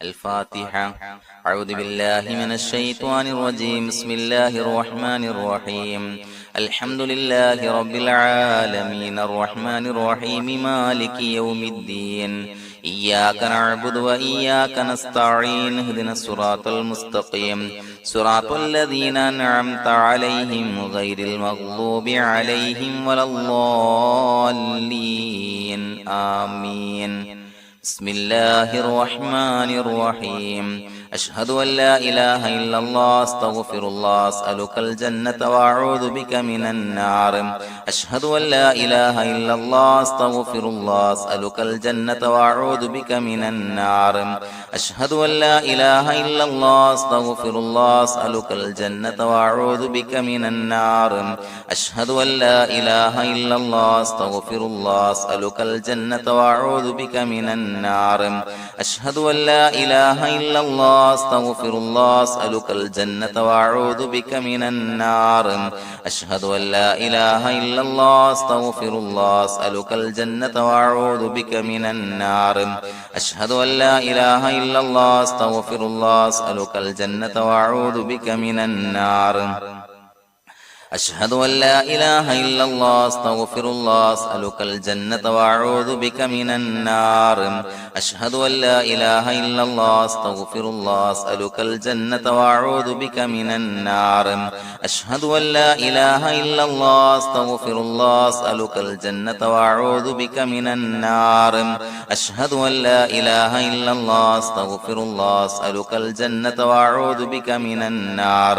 الفاتحة. أعوذ بالله من الشيطان الرجيم. بسم الله الرحمن الرحيم. الحمد لله رب العالمين الرحمن الرحيم مالك يوم الدين. إياك نعبد وإياك نستعين. اهدنا الصراط المستقيم صراط الذين أنعمت عليهم غير المغضوب عليهم ولا الضالين. آمين. بسم الله الرحمن الرحيم. أشهد أن لا إله إلا الله أستغفر الله أسألك الجنة وأعوذ بك من النار. أشهد أن لا إله إلا الله أستغفر الله أسألك الجنة وأعوذ بك من النار. أشهد أن لا إله إلا الله أستغفر الله أسألك الجنة وأعوذ بك من النار. أشهد أن لا إله إلا الله أستغفر الله أسألك الجنة وأعوذ بك من النار. أشهد أن لا إله إلا الله أستغفر الله أسألك الجنة وأعوذ بك من النار. أشهد أن لا إله إلا الله أستغفر الله أسألك الجنة وأعوذ بك من النار. أشهد أن لا إله إلا الله أستغفر الله أسألك الجنة وأعوذ بك من النار. أشهد أن لا إله إلا الله أستغفر الله أسألك الجنة وأعوذ بك من النار. أشهد أن لا إله إلا الله أستغفر الله أسألك الجنة وأعوذ بك من النار. أشهد أن لا إله إلا الله أستغفر الله أسألك الجنة وأعوذ بك من النار. أشهد أن لا إله إلا الله أستغفر الله أسألك الجنة وأعوذ بك من النار.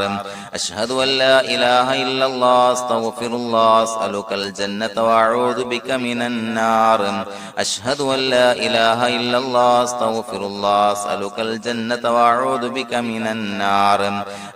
أشهد أن لا إله إلا الله أستغفر الله أسألك الجنة وأعوذ بك من النار. أشهد أن لا إله إلا الله أستغفر الله أسألك الجنة وأعوذ بك من النار.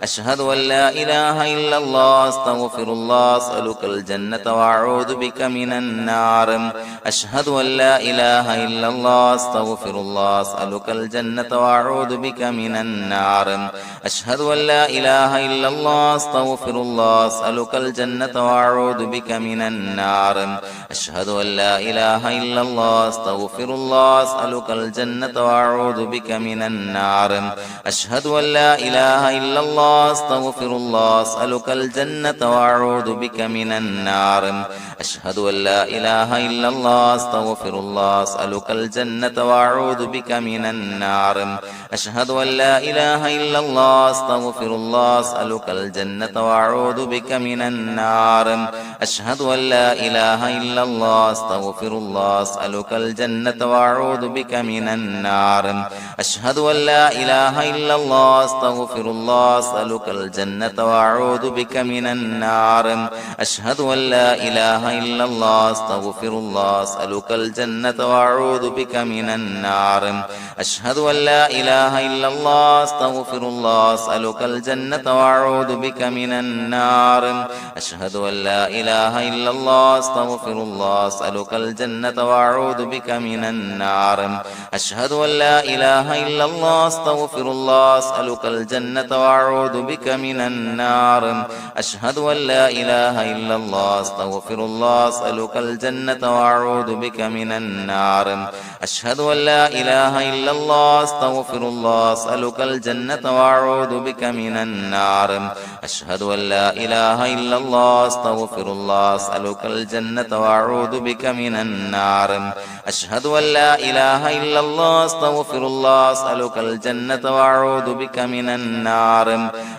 أشهد أن لا إله إلا الله أستغفر الله أسألك الجنة وأعوذ بك من النار. أشهد أن لا إله إلا الله أستغفر الله أسألك الجنة وأعوذ بك من النار. أشهد أن لا إله إلا الله أستغفر الله أسألك الجنة وأعوذ بك من النار. أشهد أن لا إله إلا الله أستغفر الله أسألك الجنة وأعوذ بك من النار. أشهد أن لا إله إلا الله أستغفر الله أسألك الجنة وأعوذ بك من النار. أشهد أن لا إله إلا الله أستغفر الله أسألك الجنة وأعوذ بك من النار. أشهد أن لا إله إلا الله أستغفر الله أسألك الجنة وأعوذ بك من النار. أشهد أن لا إله إلا الله أستغفر الله أسألك الجنة وأعوذ بك من النار. أشهد أن لا إله إلا الله أستغفر الله أسألك الجنة وأعوذ بك من النار. أشهد أن لا إله إلا الله أستغفر الله أسألك الجنة وأعوذ بك من النار. أشهد أن لا إله إلا الله أستغفر الله أسألك الجنة وأعوذ بك من النار. أشهد أن لا إله إلا الله أستغفر الله أسألك الجنة وأعوذ بك من النار. أشهد أن لا إله إلا الله أستغفر الله أسألك الجنة وأعوذ بك من النار. أشهد أن لا إله إلا الله أستغفر الله أسألك الجنة وأعوذ بك من النار. أشهد أن لا إله إلا الله أستغفر الله أسألك الجنة وأعوذ بك من النار. أشهد أن لا إله إلا الله أستغفر الله أسألك الجنة وأعوذ بك من النار. أشهد أن لا إله إلا الله أستغفر الله أسألك الجنة وأعوذ بك من النار.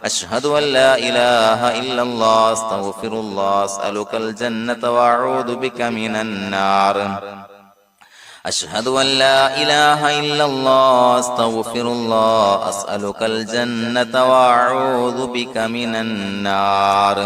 أشهد أن لا إله إلا الله أستغفر الله أسألك الجنة وأعوذ بك من النار. أشهد أن لا إله إلا الله أستغفر الله أسألك الجنة وأعوذ بك من النار.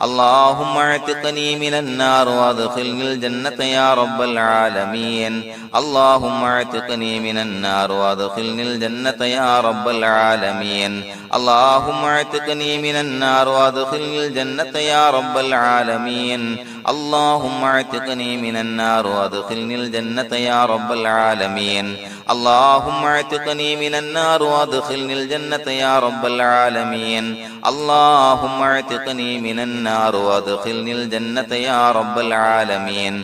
اللهم اعتقني من النار وادخلني الجنة يا رب العالمين. اللهم اعتقني من النار وادخلني الجنة يا رب العالمين. اللهم اعتقني من النار وادخلني الجنة يا رب العالمين. اللهم اعتقني من النار وادخلني الجنة يا رب العالمين. اللهم اعتقني من النار وادخلني الجنة يا رب العالمين. اللهم اعتقني من النار وادخلني الجنة يا رب العالمين.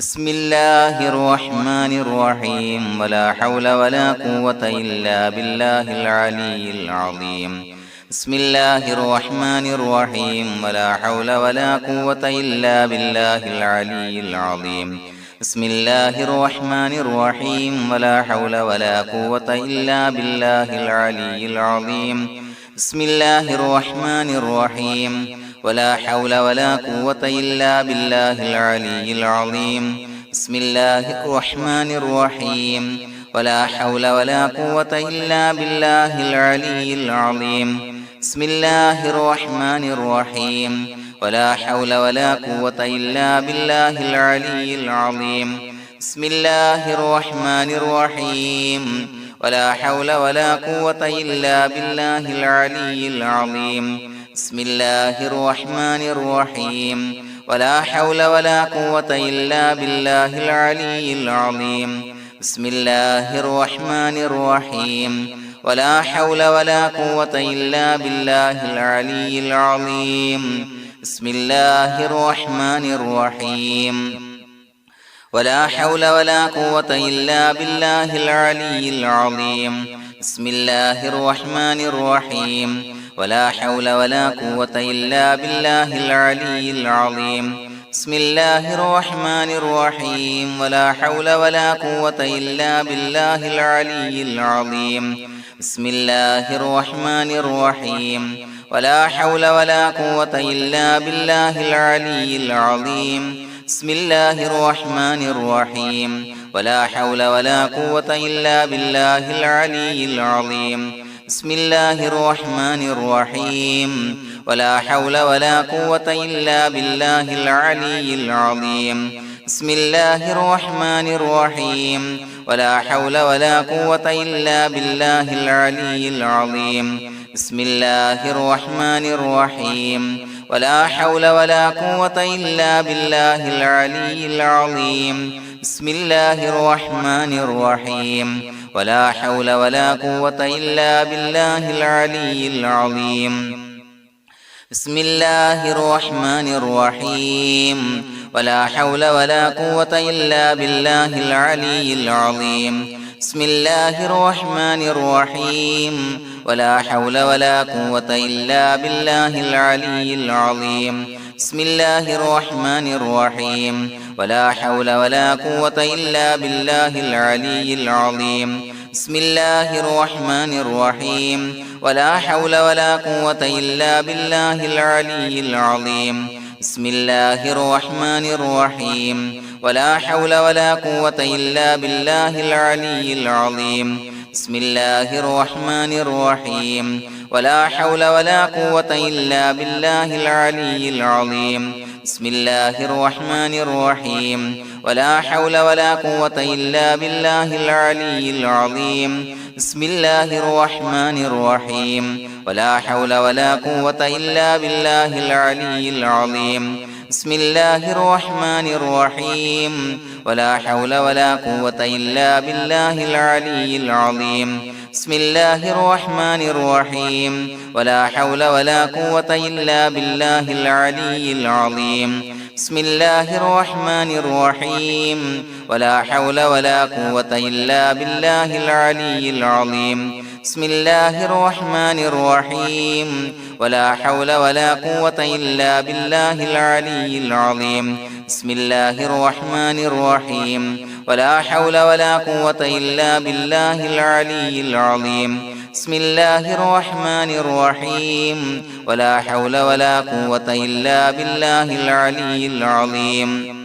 بسم الله الرحمن الرحيم ولا حول ولا قوة إلا بالله العلي العظيم بسم الله الرحمن الرحيم ولا حول ولا قوة إلا بالله العلي العظيم بسم الله الرحمن الرحيم ولا حول ولا قوة إلا بالله العلي العظيم بسم الله الرحمن الرحيم ولا حول ولا قوة إلا بالله العلي العظيم بسم الله الرحمن الرحيم ولا حول ولا قوة إلا بالله العلي العظيم بسم الله الرحمن الرحيم ولا حول ولا قوة إلا بالله العلي العظيم بسم الله الرحمن الرحيم ولا حول ولا قوة إلا بالله العلي العظيم بسم الله الرحمن الرحيم ولا حول ولا قوة إلا بالله العلي العظيم بسم الله الرحمن الرحيم ولا حول ولا قوة إلا بالله العلي العظيم بسم الله الرحمن الرحيم ولا حول ولا قوة إلا بالله العلي العظيم بسم الله الرحمن الرحيم ولا حول ولا قوة إلا بالله العلي العظيم بسم الله الرحمن الرحيم ولا حول ولا قوة إلا بالله العلي العظيم بسم الله الرحمن الرحيم ولا حول ولا قوة إلا بالله العلي العظيم بسم الله الرحمن الرحيم ولا حول ولا قوة إلا بالله العلي العظيم بسم الله الرحمن الرحيم ولا حول ولا قوة إلا بالله العلي العظيم بسم الله الرحمن الرحيم ولا حول ولا قوة إلا بالله العلي العظيم بسم الله الرحمن الرحيم ولا حول ولا قوة إلا بالله العلي العظيم بسم الله الرحمن الرحيم ولا حول ولا قوة إلا بالله العلي العظيم بسم الله الرحمن الرحيم ولا حول ولا قوة إلا بالله العلي العظيم بسم الله الرحمن الرحيم ولا حول ولا قوة إلا بالله العلي العظيم بسم الله الرحمن الرحيم ولا حول ولا قوة إلا بالله العلي العظيم بسم الله الرحمن الرحيم ولا حول ولا قوة إلا بالله العلي العظيم بسم الله الرحمن الرحيم ولا حول ولا قوة إلا بالله العلي العظيم بسم الله الرحمن الرحيم ولا حول ولا قوة إلا بالله العلي العظيم بسم الله الرحمن الرحيم ولا حول ولا قوة إلا بالله العلي العظيم بسم الله الرحمن الرحيم ولا حول ولا قوة إلا بالله العلي العظيم بسم الله الرحمن الرحيم ولا حول ولا قوة إلا بالله العلي العظيم بسم الله الرحمن الرحيم ولا حول ولا قوة إلا بالله العلي العظيم بسم الله الرحمن الرحيم ولا حول ولا قوة إلا بالله العلي العظيم بسم الله الرحمن الرحيم ولا حول ولا قوة إلا بالله العلي العظيم بسم الله الرحمن الرحيم ولا حول ولا قوة إلا بالله العلي العظيم بسم الله الرحمن الرحيم ولا حول ولا قوة إلا بالله العلي العظيم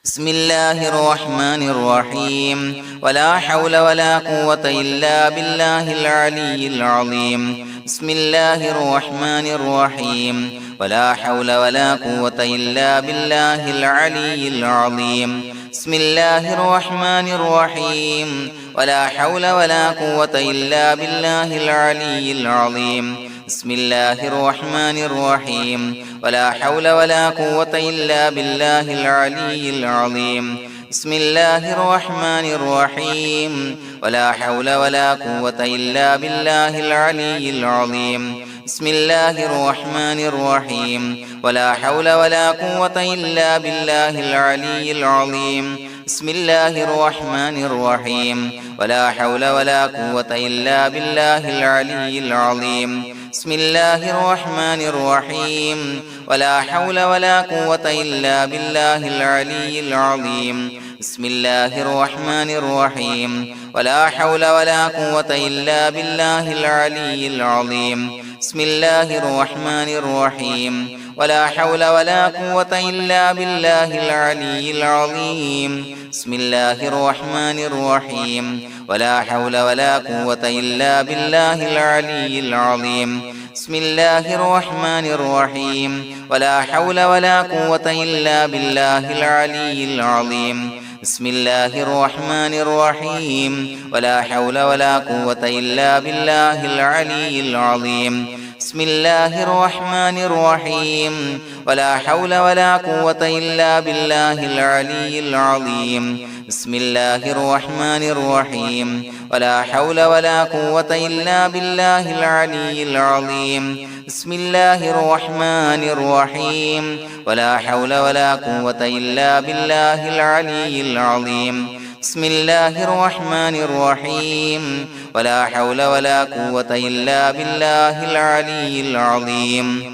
بسم الله الرحمن الرحيم ولا حول ولا قوة إلا بالله العلي العظيم بسم الله الرحمن الرحيم ولا حول ولا قوة إلا بالله العلي العظيم بسم الله الرحمن الرحيم ولا حول ولا قوة إلا بالله العلي العظيم بسم الله الرحمن الرحيم ولا حول ولا قوة إلا بالله العلي العظيم بسم الله الرحمن الرحيم ولا حول ولا قوة إلا بالله العلي العظيم بسم الله الرحمن الرحيم ولا حول ولا قوة إلا بالله العلي العظيم بسم الله الرحمن الرحيم ولا حول ولا قوة إلا بالله العلي العظيم بسم الله الرحمن الرحيم ولا حول ولا قوة إلا بالله العلي العظيم بسم الله الرحمن الرحيم ولا حول ولا قوة إلا بالله العلي العظيم بسم الله الرحمن الرحيم ولا حول ولا قوة إلا بالله العلي العظيم بسم الله الرحمن الرحيم ولا حول ولا قوة إلا بالله العلي العظيم بسم الله الرحمن الرحيم ولا حول ولا قوة إلا بالله العلي العظيم بسم الله الرحمن الرحيم ولا حول ولا قوة إلا بالله العلي العظيم بسم الله الرحمن الرحيم ولا حول ولا قوة إلا بالله العلي العظيم بسم الله الرحمن الرحيم ولا حول ولا قوة إلا بالله العلي العظيم بسم الله الرحمن الرحيم ولا حول ولا قوة إلا بالله العلي العظيم بسم الله الرحمن الرحيم ولا حول ولا قوة إلا بالله العلي العظيم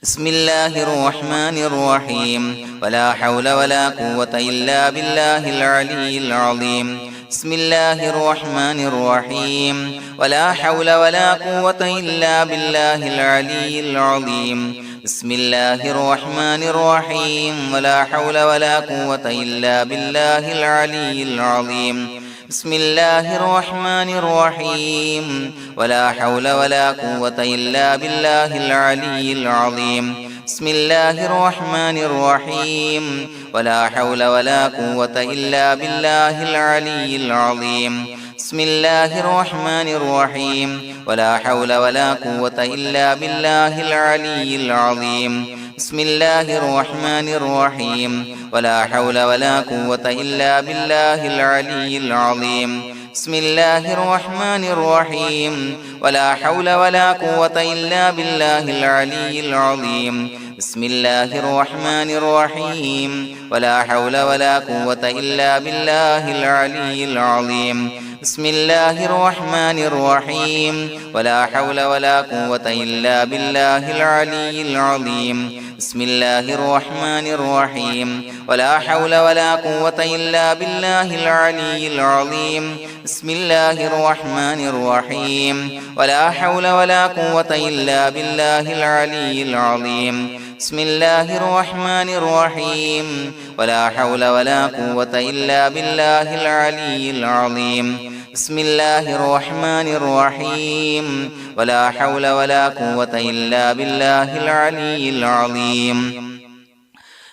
بسم الله الرحمن الرحيم ولا حول ولا قوة إلا بالله العلي العظيم بسم الله الرحمن الرحيم ولا حول ولا قوة إلا بالله العلي العظيم بسم الله الرحمن الرحيم ولا حول ولا قوة إلا بالله العلي العظيم بسم الله الرحمن الرحيم ولا حول ولا قوة إلا بالله العلي العظيم بسم الله الرحمن الرحيم ولا حول ولا قوة إلا بالله العلي العظيم بسم الله الرحمن الرحيم ولا حول ولا قوة إلا بالله العلي العظيم بسم الله الرحمن الرحيم ولا حول ولا قوة إلا بالله العلي العظيم بسم الله الرحمن الرحيم ولا حول ولا قوة إلا بالله العلي العظيم بسم الله الرحمن الرحيم ولا حول ولا قوة إلا بالله العلي العظيم بسم الله الرحمن الرحيم ولا حول ولا قوة إلا بالله العلي العظيم بسم الله الرحمن الرحيم ولا حول ولا قوة إلا بالله العلي العظيم بسم الله الرحمن الرحيم ولا حول ولا قوة إلا بالله العلي العظيم بسم الله الرحمن الرحيم ولا حول ولا قوة إلا بالله العلي العظيم بسم الله الرحمن الرحيم ولا حول ولا قوة إلا بالله العلي العظيم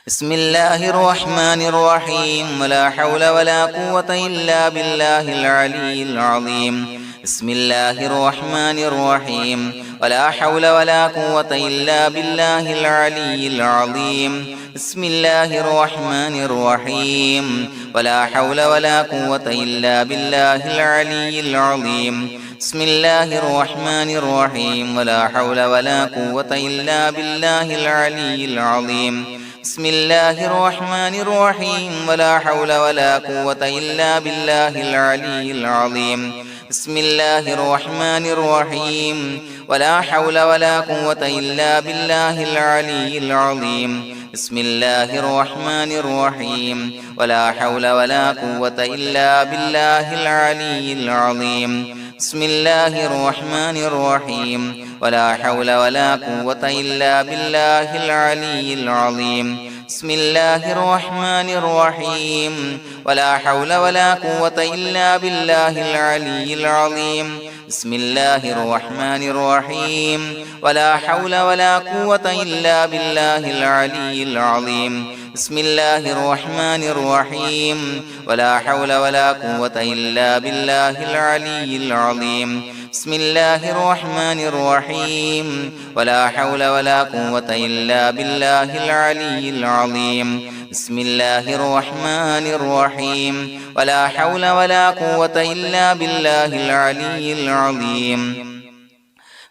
بسم الله الرحمن الرحيم ولا حول ولا قوة إلا بالله العلي العظيم بسم الله الرحمن الرحيم ولا حول ولا قوة إلا بالله العلي العظيم بسم الله الرحمن الرحيم ولا حول ولا قوة إلا بالله العلي العظيم بسم الله الرحمن الرحيم ولا حول ولا قوة إلا بالله العلي العظيم بسم الله الرحمن الرحيم ولا حول ولا قوة إلا بالله العلي العظيم بسم الله الرحمن الرحيم ولا حول ولا قوة إلا بالله العلي العظيم بسم الله الرحمن الرحيم ولا حول ولا قوة إلا بالله العلي العظيم بسم الله الرحمن الرحيم ولا حول ولا قوة إلا بالله العلي العظيم بسم الله الرحمن الرحيم ولا حول ولا قوة إلا بالله العلي العظيم بسم الله الرحمن الرحيم ولا حول ولا قوة إلا بالله العلي العظيم بسم الله الرحمن الرحيم ولا حول ولا قوة إلا بالله العلي العظيم بسم الله الرحمن الرحيم ولا حول ولا قوة إلا بالله العلي العظيم بسم الله الرحمن الرحيم ولا حول ولا قوة إلا بالله العلي العظيم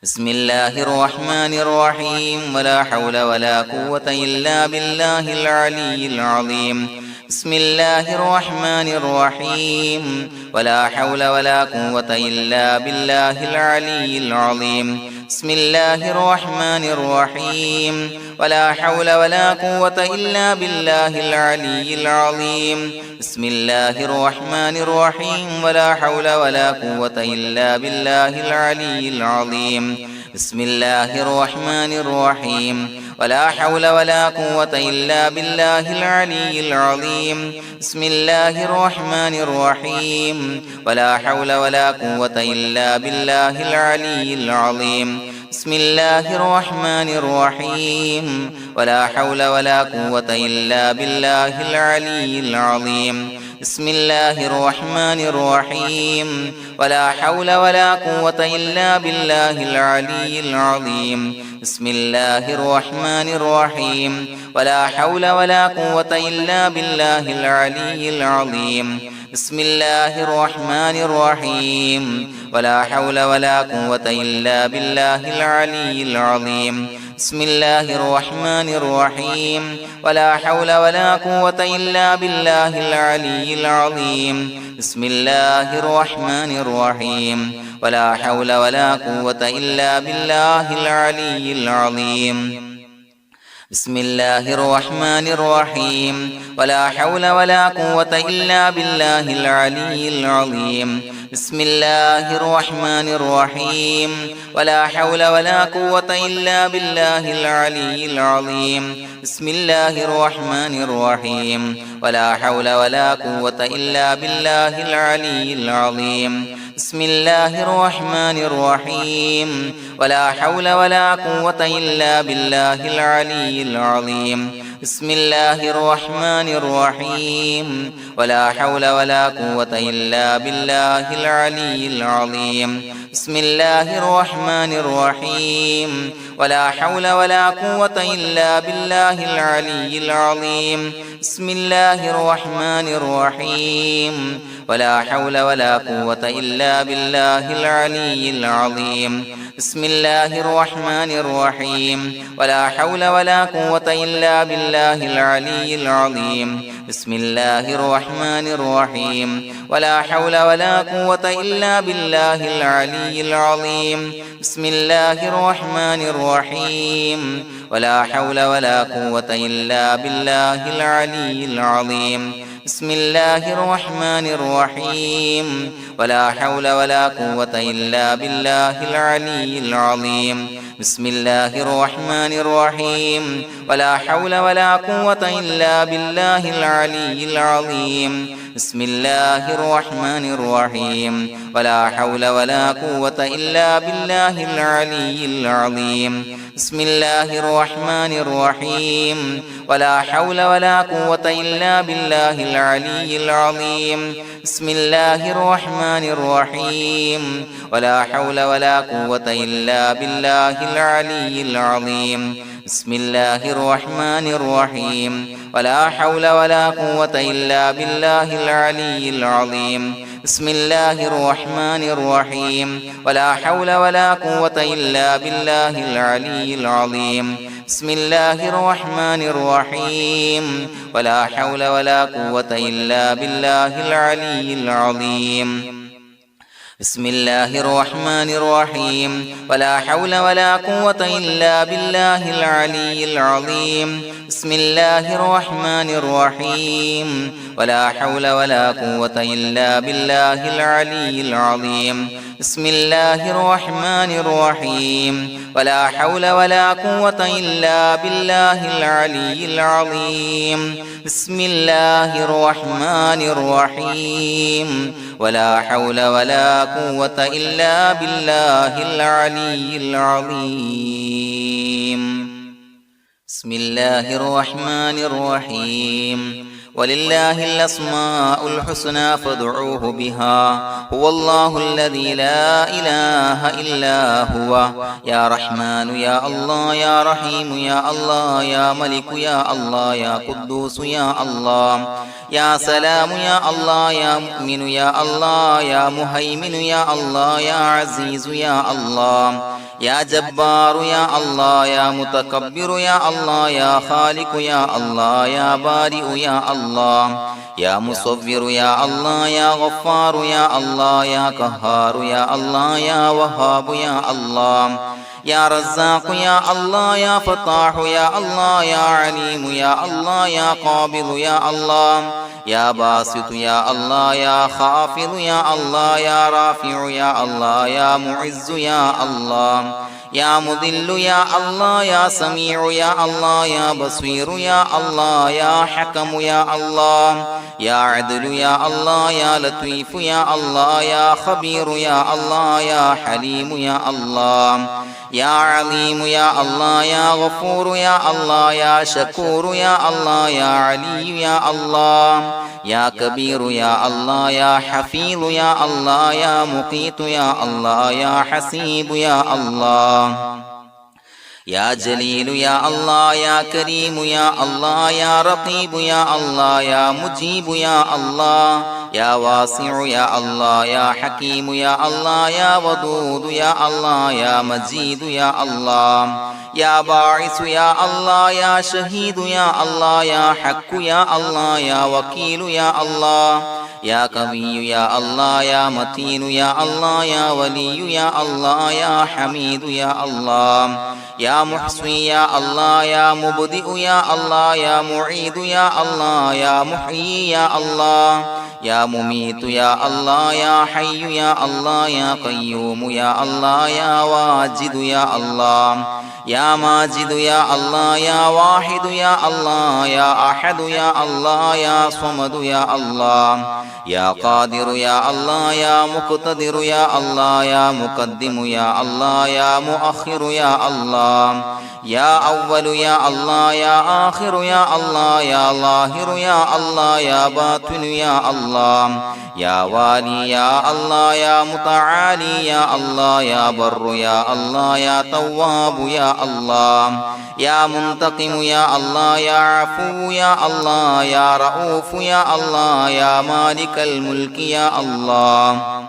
بسم الله الرحمن الرحيم ولا حول ولا قوة إلا بالله العلي العظيم بسم الله الرحمن الرحيم ولا حول ولا قوة إلا بالله العلي العظيم بسم الله الرحمن الرحيم ولا حول ولا قوة إلا بالله العلي العظيم بسم الله الرحمن الرحيم ولا حول ولا قوة إلا بالله العلي العظيم بسم الله الرحمن الرحيم ولا حول ولا قوة إلا بالله العلي العظيم بسم الله الرحمن الرحيم ولا حول ولا قوة إلا بالله العلي العظيم بسم الله الرحمن الرحيم ولا حول ولا قوة إلا بالله العلي العظيم بسم الله الرحمن الرحيم ولا حول ولا قوة إلا بالله العلي العظيم بسم الله الرحمن الرحيم ولا حول ولا قوة إلا بالله العلي العظيم بسم الله الرحمن الرحيم ولا حول ولا قوة إلا بالله العلي العظيم بسم الله الرحمن الرحيم ولا حول ولا قوة إلا بالله العلي العظيم بسم الله الرحمن الرحيم ولا حول ولا قوة إلا بالله العلي العظيم بسم الله الرحمن الرحيم ولا حول ولا قوة إلا بالله العلي العظيم بسم الله الرحمن الرحيم ولا حول ولا قوة إلا بالله العلي العظيم بسم الله الرحمن الرحيم ولا حول ولا قوة إلا بالله العلي العظيم بسم الله الرحمن الرحيم ولا حول ولا قوة إلا بالله العلي العظيم بسم الله الرحمن الرحيم ولا حول ولا قوة إلا بالله العلي العظيم بسم الله الرحمن الرحيم ولا حول ولا قوة إلا بالله العلي العظيم بسم الله الرحمن الرحيم ولا حول ولا قوة إلا بالله العلي العظيم بسم الله الرحمن الرحيم ولا حول ولا قوة إلا بالله العلي العظيم بسم الله الرحمن الرحيم ولا حول ولا قوة إلا بالله العلي العظيم بسم الله الرحمن الرحيم ولا حول ولا قوة إلا بالله العلي العظيم بسم الله الرحمن الرحيم ولا حول ولا قوة إلا بالله العلي العظيم بسم الله الرحمن الرحيم ولا حول ولا قوة إلا بالله العلي العظيم بسم الله الرحمن الرحيم ولا حول ولا قوة إلا بالله العلي العظيم بسم الله الرحمن الرحيم ولا حول ولا قوة إلا بالله العلي العظيم بسم الله الرحمن الرحيم ولا حول ولا قوة إلا بالله العلي العظيم بسم الله الرحمن الرحيم ولا حول ولا قوة إلا بالله العلي العظيم بسم الله الرحمن الرحيم ولا حول ولا قوة إلا بالله العلي العظيم بسم الله الرحمن الرحيم ولا حول ولا قوة إلا بالله العلي العظيم بسم الله الرحمن الرحيم ولا حول ولا قوة إلا بالله العلي العظيم بسم الله الرحمن الرحيم ولا حول ولا قوة إلا بالله العلي العظيم بسم الله الرحمن الرحيم ولا حول ولا قوة إلا بالله العلي العظيم بسم الله الرحمن الرحيم ولا حول ولا قوة إلا بالله العلي العظيم بسم الله الرحمن الرحيم ولله الأسماء الحسنى فادعوه بها هو الله الذي لا إله إلا هو يا رحمن يا الله يا رحيم يا الله يا ملك يا الله يا قدوس يا الله يا سلام يا الله يا مؤمن يا الله يا مهيمن يا الله يا عزيز يا الله يا جبار يا الله يا متكبر يا الله يا خالق يا الله يا بارئ يا الله يا مصور يا الله يا غفار يا الله يا قهار يا الله يا وهاب يا الله يا رزاق يا الله يا فتاح يا الله يا عليم يا الله يا قابض يا الله يا باسط يا الله يا خافض يا الله يا رافع يا الله يا معز يا الله يا مذل يا الله يا سميع يا الله يا بصير يا الله يا حكم يا الله يا عدل يا الله يا لطيف يا الله يا خبير يا الله يا حليم يا الله يا عليم يا الله يا غفور يا الله يا شكور يا الله يا علي يا الله يا كبير يا الله يا حفيظ يا الله يا مقيت يا الله يا حسيب يا الله يا جليل يا الله يا كريم يا الله يا رقيب يا الله يا مجيب يا الله يا واسع يا الله يا حكيم يا الله يا ودود يا الله يا مجيد يا الله يا باعث يا الله يا شهيد يا الله يا حق يا الله يا وكيل يا الله يا قوي يا الله يا متين يا الله يا ولي يا الله يا حميد يا الله يا محصي يا الله يا مبدئ يا الله يا معيد يا الله يا محيي يا الله يا مميت يا الله يا حي يا الله يا قيوم يا الله يا واجد يا الله يا ماجد يا الله يا واحد يا الله يا أحد يا الله يا صمد يا الله يا قادر يا الله يا مقتدر يا الله يا مقدم يا الله يا مؤخر يا الله يا أول يا الله يا آخر يا الله يا ظاهر يا الله يا باطن يا الله يا والي يا الله يا متعالي يا الله يا بر يا الله يا تواب يا الله يا منتقم يا الله يا عفو يا الله يا رؤوف يا الله يا مالك الملك يا الله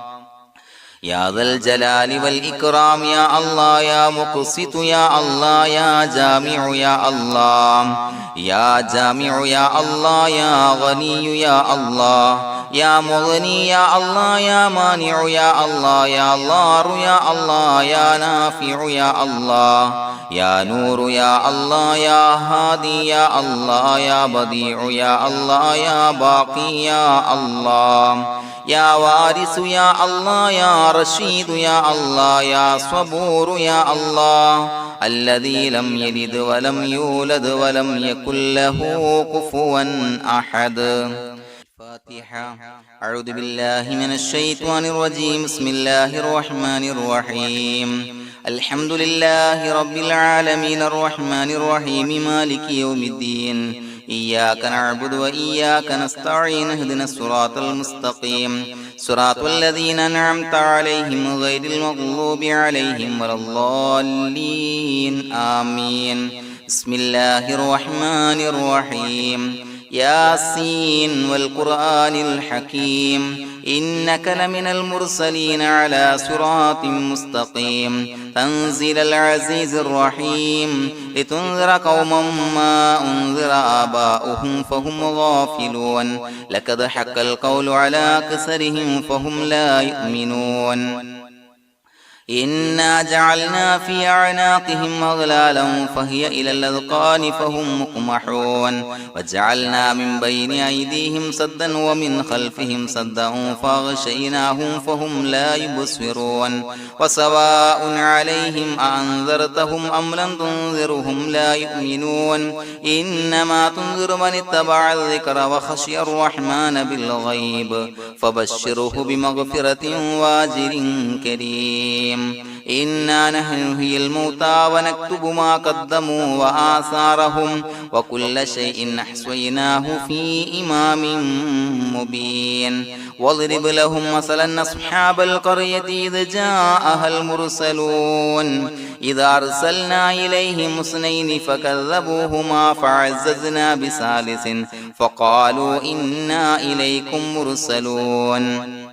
يا ذا الجلال والإكرام يا الله يا مقسط يا الله يا جامع يا الله يا جامع يا الله يا غني يا الله يا مغني يا الله يا مانع يا الله يا ضار يا الله يا نافع يا الله يا نور يا الله يا هادي يا الله يا بديع يا الله يا باقي يا الله يا وارث يا الله يا رشيد يا الله يا صبور يا الله الذي لم يلد ولم يولد ولم يكن له كفوا أحد. فاتحة. أعوذ بالله من الشيطان الرجيم. بسم الله الرحمن الرحيم. الحمد لله رب العالمين الرحمن الرحيم مالك يوم الدين. إياك نعبد وإياك نستعين. اهدنا الصراط المستقيم صراط الذين أنعمت عليهم غير المغضوب عليهم ولا الضالين آمين. بسم الله الرحمن الرحيم. ياسين والقرآن الحكيم إنك لمن المرسلين على صراط مستقيم تنزيل العزيز الرحيم لتنذر قوما ما أنذر آباؤهم فهم غافلون لقد حق القول على أكثرهم فهم لا يؤمنون إنا جعلنا في أعناقهم أغلالا فهي إلى الأذقان فهم مقمحون وجعلنا من بين أيديهم سدا ومن خلفهم سدا فأغشيناهم فهم لا يبصرون وسواء عليهم أأنذرتهم أم لم تنذرهم لا يؤمنون إنما تنذر من اتبع الذكر وخشي الرحمن بالغيب فبشره بمغفرة وأجر كريم. إنا نحن نحيي الموتى ونكتب ما قدموا وآثارهم وكل شيء أحصيناه في إمام مبين. واضرب لهم مثلا أصحاب القرية إذ جاءها المرسلون إذ أرسلنا إليهم اثنين فكذبوهما فعززنا بثالث فقالوا إنا إليكم مرسلون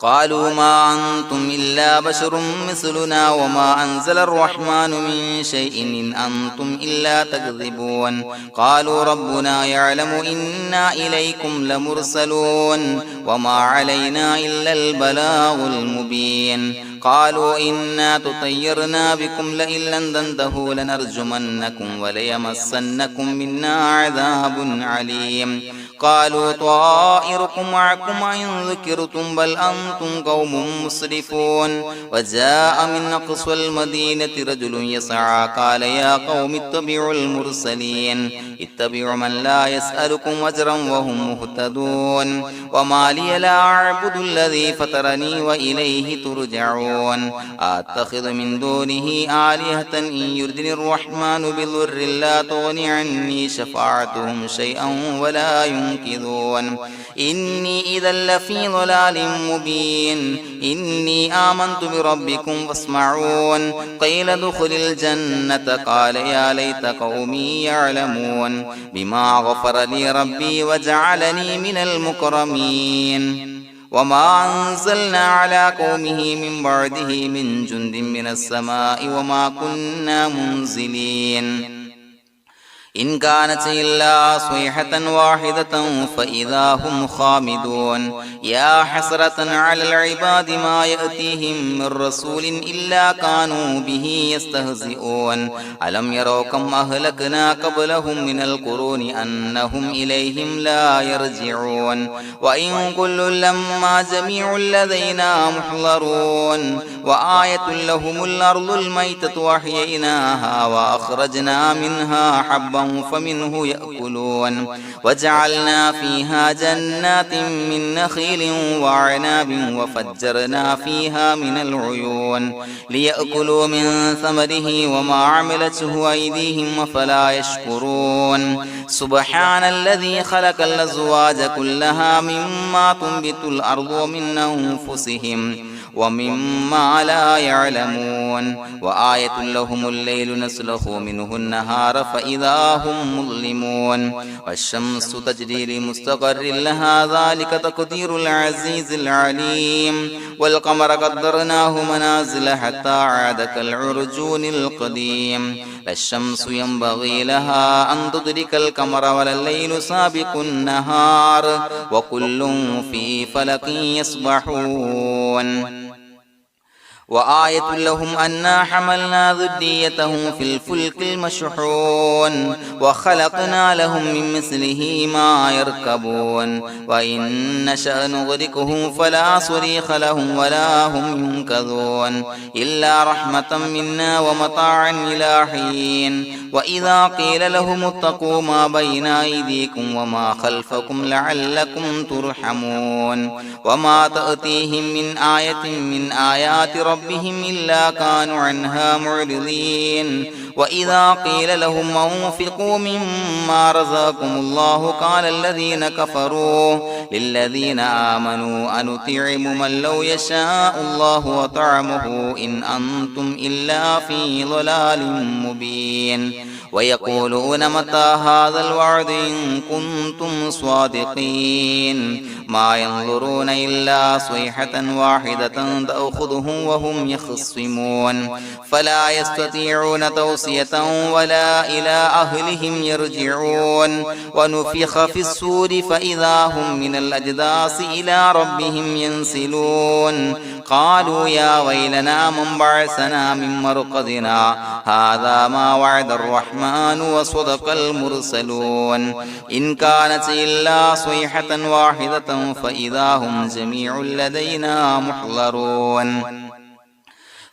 قالوا ما أنتم إلا بشر مثلنا وما أنزل الرحمن من شيء إن أنتم إلا تكذبون قالوا ربنا يعلم إنا إليكم لمرسلون وما علينا إلا البلاغ المبين قالوا إنا تطيرنا بكم لئن لم تنتهوا لنرجمنكم وليمسنكم منا عذاب عليم قالوا طائركم معكم إن ذكرتم بل أنتم قوم مسرفون وجاء من أقصى المدينة رجل يسعى قال يا قوم اتبعوا المرسلين اتبعوا من لا يسألكم أجرا وهم مهتدون وما لي لا أعبد الذي فطرني وإليه ترجعون أتخذ من دونه آلهة إن يردني الرحمن بضر لا تغني عني شفاعتهم شيئا ولا ينقذون إني إذا لفي ضلال مبين إني آمنت بربكم فاسمعون قيل ادخل الجنة قال يا ليت قومي يعلمون بما غفر لي ربي وجعلني من المكرمين وما أنزلنا على قومه من بعده من جند من السماء وما كنا منزلين إن كانت إلا صيحة واحدة فإذا هم خامدون يا حسرة على العباد ما يأتيهم من رسول إلا كانوا به يستهزئون ألم يروا كم أهلكنا قبلهم من القرون أنهم إليهم لا يرجعون وإن كل لما جميع لدينا محضرون وآية لهم الأرض الميتة وأحييناها وأخرجنا منها حبا فمنه يأكلون وجعلنا فيها جنات من نخيل وعناب وفجرنا فيها من العيون ليأكلوا من ثمره وما عملته أيديهم فلا يشكرون سبحان الذي خلق الأزواج كلها مما تنبت الأرض ومن أنفسهم ومما لا يعلمون وآية لهم الليل نسلخ منه النهار فإذا هم مظلمون والشمس تجري لمستقر لها ذلك تقدير العزيز العليم والقمر قدرناه منازل حتى عاد كالعرجون القديم لا الشمس ينبغي لها أن تدرك القمر ولا الليل سابق النهار وكل في فلك يسبحون وآية لهم أنا حملنا ذريتهم في الفلك المشحون وخلقنا لهم من مثله ما يركبون وإن نشأ نغرقهم فلا صريخ لهم ولا هم ينقذون إلا رحمة منا ومتاعا إلى حين وإذا قيل لهم اتقوا ما بين أيديكم وما خلفكم لعلكم ترحمون وما تأتيهم من آية من آيات ربهم إلا كانوا عنها معرضين وإذا قيل لهم أنفقوا مما رزقكم الله قال الذين كفروا للذين آمنوا أنطعم من لو يشاء الله وطعمه إن أنتم إلا في ضلال مبين ويقولون متى هذا الوعد إن كنتم صادقين ما ينظرون إلا صيحة واحدة تأخذهم وهم يخصمون فلا يستطيعون توصية ولا إلى أهلهم يرجعون ونفخ في السور فإذا هم من الأجداث إلى ربهم ينسلون قالوا يا ويلنا من بعثنا من مرقدنا هذا ما وعد الرحمن وصدق المرسلون إن كانت إلا صيحة واحدة فإذا هم جميع لدينا محضرون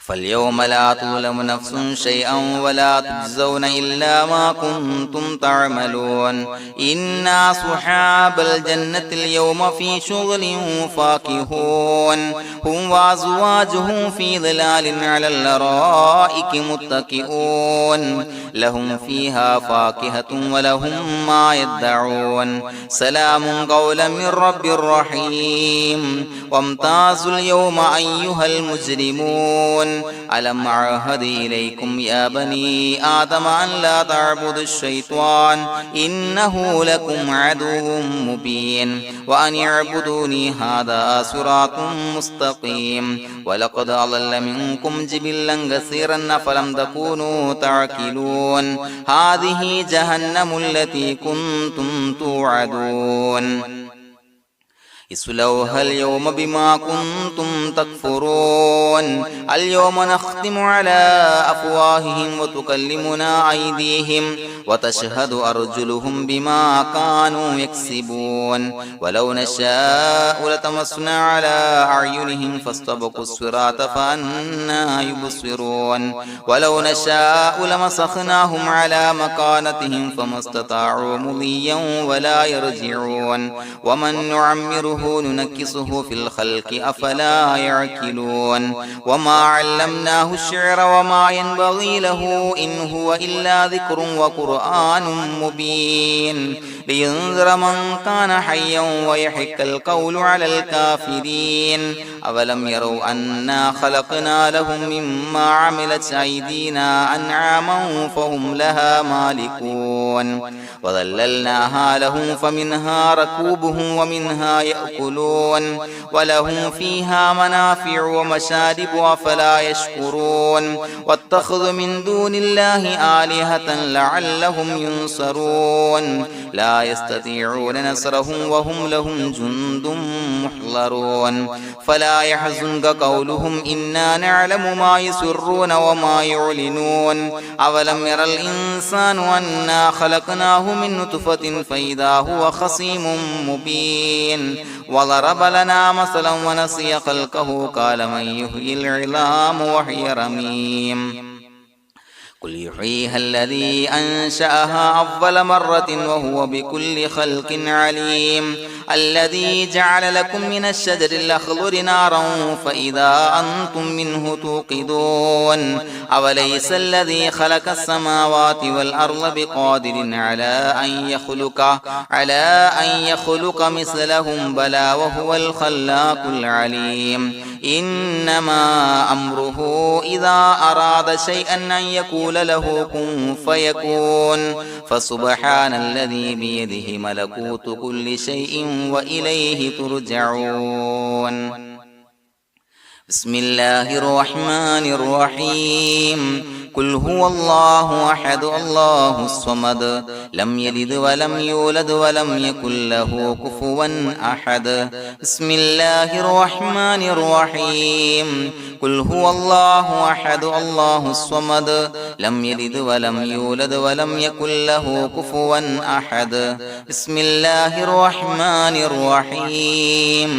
فاليوم لا تظلم نفس شيئا ولا تجزون إلا ما كنتم تعملون إنا أصحاب الجنة اليوم في شغل فاكهون هم وأزواجهم في ظلال على الأرائك متكئون لهم فيها فاكهة ولهم ما يدعون سلام قولا من رب رحيم وامتازوا اليوم أيها المجرمون ألم أعهد إليكم يا بني آدم أن لا تعبدوا الشيطان إنه لكم عدو مبين وأن اعبدوني هذا صراط مستقيم ولقد أضل منكم جبلا كثيرا أفلم تكونوا تعقلون هذه جهنم التي كنتم توعدون اصلوها اليوم بما كنتم تكفرون اليوم نختم على أفواههم وتكلمنا أيديهم وتشهد أرجلهم بما كانوا يكسبون ولو نشاء لطمسنا على أعينهم فاستبقوا الصراط فأنى يبصرون ولو نشاء لمسخناهم على مكانتهم فما استطاعوا مضيا ولا يرجعون ومن نعمره ننكسه في الخلق أفلا يعقلون وما علمناه الشعر وما ينبغي له إن هو إلا ذكر وقرآن مبين لينذر من كان حيا ويحق القول على الكافرين أولم يروا أنا خلقنا لهم مما عملت أيدينا أنعاما فهم لها مالكون وظللناها لهم فمنها ركوبهم ومنها يأكلون ولهم فيها منافع ومشارب أفلا يشكرون واتخذوا من دون الله آلهة لعلهم ينصرون لا يستطيعون نصرهم وهم لهم جند محضرون فلا يحزنك قولهم إنا نعلم ما يسرون وما يعلنون أولم ير الإنسان أنا خلقناه من نطفة فإذا هو خصيم مبين وضرب لنا مثلا ونسي خلقه قال من يحيي العظام وهي رميم قل يحييها الذي أنشأها أول مرة وهو بكل خلق عليم الذي جعل لكم من الشجر الأخضر نارا فإذا أنتم منه توقدون أوليس الذي خلق السماوات والأرض بقادر على أن يخلق مثلهم بلى وهو الخلاق العليم إنما أمره إذا أراد شيئا أن يقول له كن فيكون فسبحان الذي بيده ملكوت كل شيء وإليه ترجعون بسم الله الرحمن الرحيم قل هو الله أحد الله الصمد لم يلد ولم يولد ولم يكن له كفوا أحد بسم الله الرحمن الرحيم قل هو الله أحد الله الصمد لم يلد ولم يولد ولم يكن له كفوا أحد بسم الله الرحمن الرحيم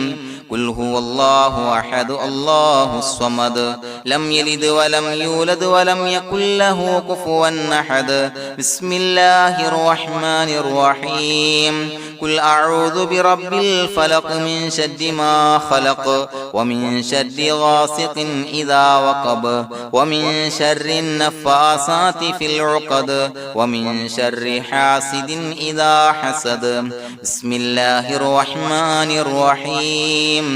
قل هو الله أحد الله الصمد لم يلد ولم يولد ولم يكن له كفوا أحد بسم الله الرحمن الرحيم قل أعوذ برب الفلق من شر ما خلق ومن شر غاسق إذا وقب ومن شر النفاثات في العقد ومن شر حاسد إذا حسد بسم الله الرحمن الرحيم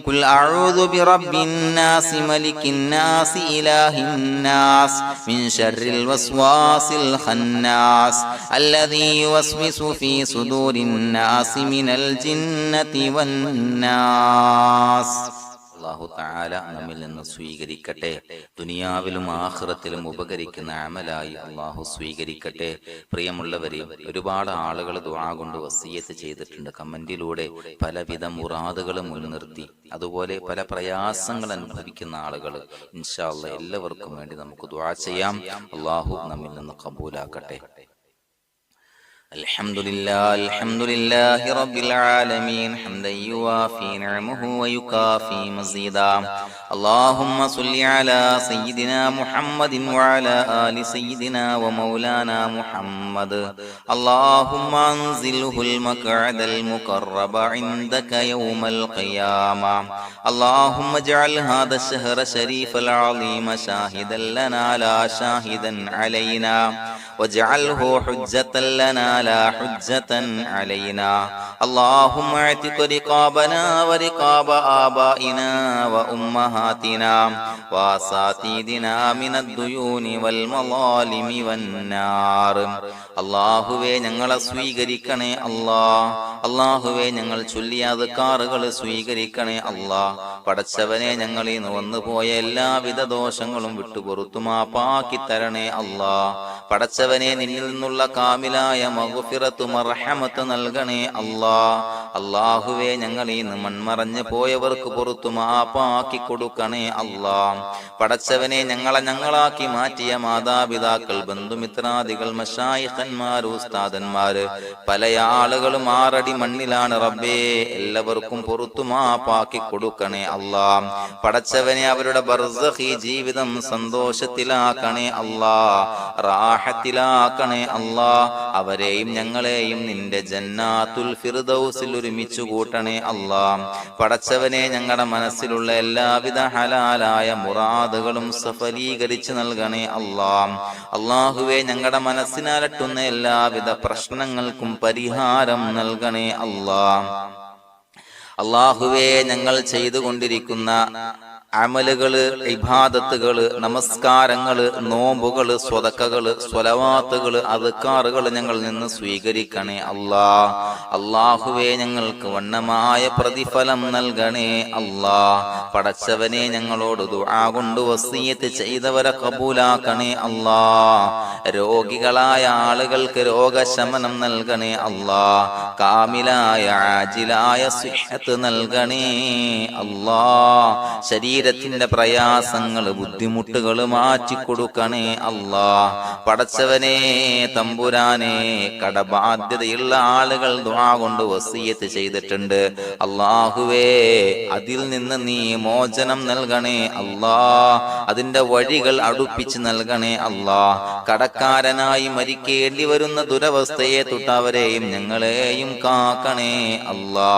قل أعوذ برب الناس ملك الناس إله الناس من شر الوسواس الخناس الذي يوسوس في صدور الناس من الجنة والناس അല്ലാഹു തആല നമ്മിൽ നിന്ന് സ്വീകരിക്കട്ടെ. ദുനിയാവിലും ആഖിറത്തിലും ഉപകരിക്കുന്ന അമലായി അല്ലാഹു സ്വീകരിക്കട്ടെ. പ്രിയമുള്ളവരെ, ഒരുപാട് ആളുകൾ ദുആ കൊണ്ട് വസിയത്ത് ചെയ്തിട്ടുണ്ട്. കമന്റിലൂടെ പലവിധ മുറാദുകളും മുൻനിർത്തി, അതുപോലെ പല പ്രയാസങ്ങൾ അനുഭവിക്കുന്ന ആളുകൾ. ഇൻഷാ അല്ലാഹ് എല്ലാവർക്കും വേണ്ടി നമുക്ക് ദുആ ചെയ്യാം. അല്ലാഹു നമ്മിൽ നിന്ന് ഖബൂലാക്കട്ടെ. الحمد لله رب العالمين حمدا يوافي نعمه ويكافي مزيدا. اللهم صل على سيدنا محمد وعلى آل سيدنا ومولانا محمد. اللهم انزله المقعد المقرب عندك يوم القيامة. اللهم اجعل هذا الشهر الشريف العظيم شاهدا لنا لا شاهدا علينا، واجعله حجة لنا لا حجة علينا اللهم اعتق رقابنا ورقاب آبائنا وأمهاتنا وأساتذتنا من الديون والمظالم والنار അല്ലാഹുവേ ഞങ്ങളെ സ്വീകരിക്കണേ അല്ലാ. അല്ലാഹുവേ ഞങ്ങൾ ചൊല്ലിയ അദ്കാറുകൾ സ്വീകരിക്കണേ അല്ലാ. പടച്ചവനെ ഞങ്ങളിൽ നിന്ന് വന്നുപോയ എല്ലാവിധ ദോഷങ്ങളും വിട്ടുപുറത്തു മാപ്പാക്കി തരണേ അല്ലാ. പടച്ചവനെ നിന്നിൽ നിന്നുള്ള കാമിലായ മഗ്ഫിറത്ത് മർഹമത്ത് നൽകണേ അല്ലാ. അല്ലാഹുവേ ഞങ്ങളിൽ നിന്ന് മൺമറഞ്ഞു പോയവർക്ക് പുറത്തു മാപ്പാക്കി കൊടുക്കണേ അല്ലാ. പടച്ചവനെ ഞങ്ങളാക്കി മാറ്റിയ മാതാപിതാക്കൾ, ബന്ധുമിത്രാദികൾ, മശായിഖന്മാര്, ഉസ്താദന്മാര്, പല ആളുകളും 6 അടി മണ്ണിലാണ് റബ്ബേ. എല്ലാവർക്കും പുറത്തു മാപ്പാക്കി കൊടുക്കണേ അല്ലാ. പടച്ചവനെ അവരുടെ ബർസഖി ജീവിതം സന്തോഷത്തിലാക്കണേ അല്ലാ, റാഹത്തിലാക്കണേ അല്ലാ. അവരെയും ഞങ്ങളെയും നിന്റെ ജന്നാത്തുൽ ഫിർദൗസിൽ ഒരുമിച്ച് കൂട്ടണേ അല്ലാ. പടച്ചവനെ ഞങ്ങളുടെ മനസ്സിലുള്ള എല്ലാവിധ ഹലാലായ മുറാദുകളും സഫലീകരിച്ച് നൽകണേ അല്ലാ. അല്ലാഹുവേ ഞങ്ങളുടെ മനസ്സിനലട്ടുന്ന എല്ലാവിധ പ്രശ്നങ്ങൾക്കും പരിഹാരം നൽകണേ അല്ലാ. അല്ലാഹുവേ ഞങ്ങൾ ചെയ്തുകൊണ്ടിരിക്കുന്ന അമലുകള്, ഇബാദത്തുകള്, നമസ്കാരങ്ങള്, നോമ്പുകള്, സ്വതക്കകള്, സ്വലവാത്തുകള്, അദ്കാറുകള് ഞങ്ങളിൽ നിന്ന് സ്വീകരിക്കണേ അല്ലാ. അല്ലാഹുവേ ഞങ്ങൾക്ക് വണ്ണമായ പ്രതിഫലം നൽകണേ അല്ലാ. പടച്ചവനെ ഞങ്ങളോട് ദുആ കൊണ്ട് വസിയത്ത് ചെയ്തവരെ കബൂലാക്കണേ അല്ലാ. രോഗികളായ ആളുകൾക്ക് രോഗശമനം നൽകണേ അല്ലാ. കാമിലായ ആജിലായ സിഹത്ത് നൽകണേ അല്ലാ. ശരീരത്തിന്റെ പ്രയാസങ്ങൾ, ബുദ്ധിമുട്ടുകൾ മാറ്റിക്കൊടുക്കണേ അല്ലാ. പടച്ചവനെ തമ്പുരാനെ, കടബാധ്യതയുള്ള ആളുകൾ ദുആ കൊണ്ട് വസിയത്ത് ചെയ്തിട്ടുണ്ട്. അല്ലാഹുവേ അതിൽ നിന്ന് നീ മോചനം നൽകണേ അല്ലാ. അതിന്റെ വഴികൾ അടുപ്പിച്ച് നൽകണേ അല്ലാ. കടക്കാരനായി മരിക്കേണ്ടി വരുന്ന ദുരവസ്ഥയെ തൊട്ടവരെയും ഞങ്ങളെയും കാക്കണേ അല്ലാ.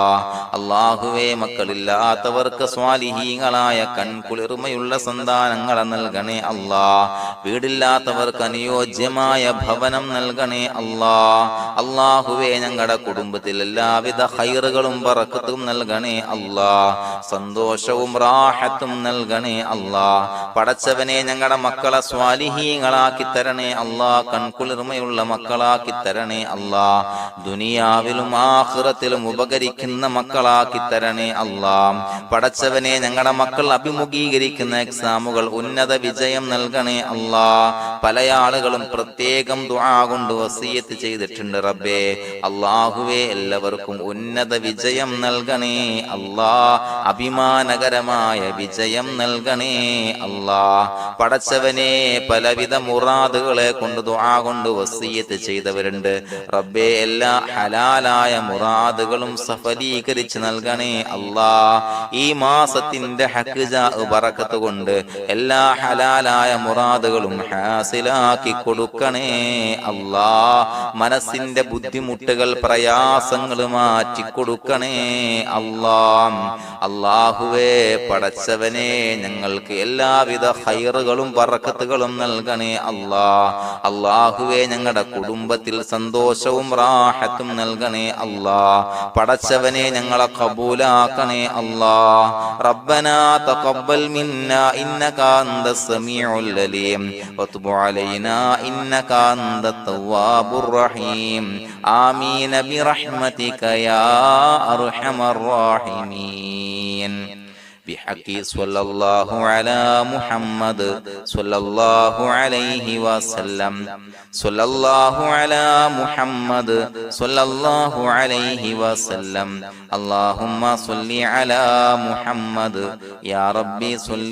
അല്ലാഹുവേ മക്കളില്ലാത്തവർക്ക് സ്വാലിഹീങ്ങളായ കൺകുളിർമയുള്ള സന്താനങ്ങളെ നൽകണേ അല്ലാ. വീടില്ലാത്തവർക്ക് അനുയോജ്യമായ ഭവനം നൽകണേ അല്ലാ. അല്ലാഹുവേ ഞങ്ങളുടെ കുടുംബത്തിൽ എല്ലാവിധ ഖൈറുകളും ബറക്കത്തും നൽകണേ അല്ലാ. സന്തോഷവും റാഹത്തും നൽകണേ അല്ലാ. പടച്ചവനെ ഞങ്ങളുടെ മക്കളെ സ്വാലിഹീങ്ങളാക്കി തരണേ അല്ലാ. കൺകുളിർമയുള്ള മക്കളാക്കി തരണേ അല്ലാ. ദുനിയാവിലും ആഖിറത്തിലും ഉപകരിക്കുന്ന മക്കളാക്കി തരണേ അല്ലാ. പടച്ചവനെ ഞങ്ങളുടെ മക്കൾ അഭിമുഖീകരിക്കുന്ന എക്സാമുകൾ ഉന്നത വിജയം നൽകണേ അല്ലാ. പല ആളുകളും പ്രത്യേകം ദുആ കൊണ്ട് വസിയത്ത് ചെയ്തിട്ടുണ്ട് റബ്ബേ. അല്ലാഹുവേ എല്ലാവർക്കും ഉന്നത വിജയം നൽകണേ അല്ലാ. അഭിമാനകരമായ വിജയം നൽകണേ അല്ലാ. പടച്ചവനെ പലവിധ മുറാദുകളെ കൊണ്ട് ദുആ കൊണ്ട് വസിയത്ത് ചെയ്തവരുണ്ട് റബ്ബേ. എല്ലാ ഹലാലായ മുറാദുകളും സഫലീകരിച്ച് നൽകണേ അല്ലാ. ഈ മാസത്തിന്റെ ഹഖ്ജാ ബറക്കത്ത് കൊണ്ട് എല്ലാ ഹലാലായ മുറാദുകളും ഹാസിലാക്കി കൊടുക്കണേ അല്ലാ. മനസ്സിന്റെ ബുദ്ധിമുട്ടുകൾ, പ്രയാസങ്ങൾ മാറ്റി കൊടുക്കണേ അല്ലാ. അല്ലാഹുവേ പടച്ചവനെ ഞങ്ങൾക്ക് എല്ലാവിധ ഖൈറുകളും ബറക്കത്തുകളും നൽകണേ അല്ലാ. അല്ലാഹുവേ ഞങ്ങളുടെ കുടുംബത്തിൽ സന്തോഷവും റാഹത്തും നൽകണേ അല്ലാ. പടച്ചവനെ ഞങ്ങളെ കബൂലാക്കണേ അല്ലാ. റബ്ബനാ തഖബ്ബൽ മിന്നാ ഇന്നക അന്തസ് സമീഉൽ അലീം വതുബ് അലൈനാ ഇന്നക അന്തത് തവ്വാബുർ റഹീം. ആമീൻ ബിറഹ്മതിക യാ അർഹമർ റഹീമീൻ. بحق صلى الله على محمد صلى الله عليه وسلم. صلى الله على محمد صلى الله عليه وسلم. اللهم صل على محمد يا ربي صل